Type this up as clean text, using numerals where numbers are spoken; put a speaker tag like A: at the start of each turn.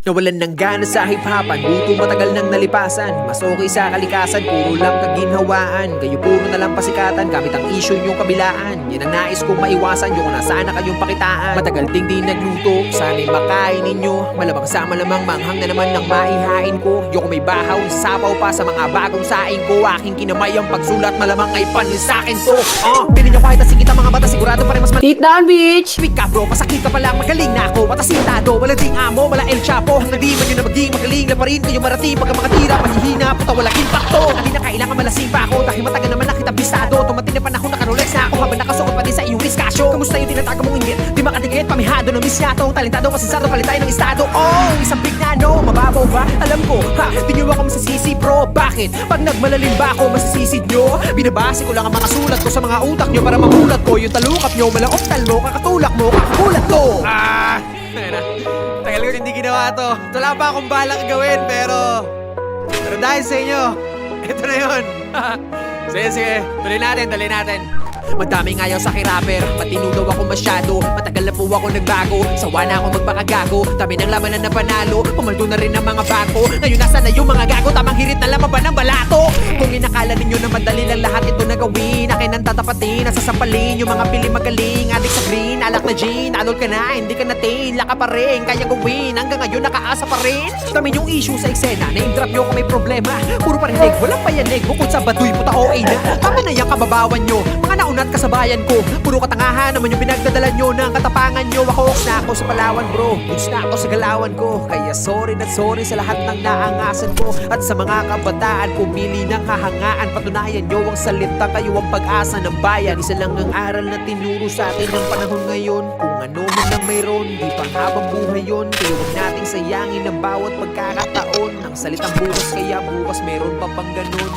A: Nawalan ng gana sa hip-hopan, buto matagal nang nalipasan. Mas okay sa kalikasan, puro lang kaginhawaan. Kayo puro na lang pasikatan, gamit ang issue nyong kabilaan. Yan ang nais kong maiwasan, yung na sana kayong pakitaan. Matagal ding di nagluto, sana'y makain ninyo. Malamang sa malamang, manghang na naman ng maihain ko. Yung may bahaw, sapaw pa sa mga bagong saing ko. Aking kinamay ang pagsulat, malamang ay panis sa'kin to. Pinin nyo kahit asing kita mga bata, sigurado pa rin mas
B: Sit down, bitch!
A: Weak ka bro, pasakit ka pala, magaling na ako. Matasintado, wala ding amo, wala El Chapo. Hindi man yun na maging magaling, la pa rin kayo marating. Pagka makatira, mahihina, puta walang impacto. Hindi na kailangan malasing pa ako, dahil matagal naman na kita bisado. Tumating na panahon, nakarolex na ako, habang nakasuot pa din sa iyong diskasyo. Kamusta yung tinatago mong inggit? Di makadikit, pamihado ng misyado. Talentado, masensado, palit tayo ng estado. Isang big na no, mababaw ba? Alam ko, di nyo ako masasisi bro. Bakit? Pag nagmalalim ba ako, masasisid nyo? Binabase ko lang ang mga sulat ko sa mga utak nyo para mamulat ko yung talukap nyo, malaoktal mo, kakatulak mo, kakakulat to. Tagal ko hindi ginawa to. Wala pa akong balak gawin, pero dahil sa inyo, ito na yun. Sige, tuloy natin. Madaming ayaw sa akin-rapper, matino daw ako masyado. Matagal na po ako nagbago, sawa na ako magpakagago. Dami ng laman na panalo, pumaldo na rin ang mga bako. Ngayon nasa na yung mga gago, tamang hirit na lamang ba ng balato? Kung inakala ninyo na madali lang lahat ito na gawin, akin ang tatapatin, nasasampalin yung mga pili magaling. Adik sa green, alak na gin, alol ka na, hindi ka natin, laka pa rin, kaya gawin. Hanggang ngayon nakaasa pa rin. Dami yung issue sa eksena, na-drop nyo kung may problema. Puro parinig, walang payanig, bukod sa baduy puta OA na. Tama na yung kababawan nyo, mga nauna at kasabayan ko. Puro katangahan naman yung pinagdadala nyo ng katapangan nyo. Ako na ako sa Palawan bro, goods na ako sa galawan ko. Kaya sorry na sorry sa lahat ng naangasan ko. At sa mga kabataan pumili ng kahangaan, patunayan nyo ang salita, kayo ang pag-asa ng bayan. Isa lang ang aral na tinuro sa atin ng panahon ngayon. Kung ano man ang mayroon, di pa habang buhay yun. Kaya huwag nating sayangin ang bawat pagkakataon. Ang salitang bukas, kaya bukas meron pa bang ganun.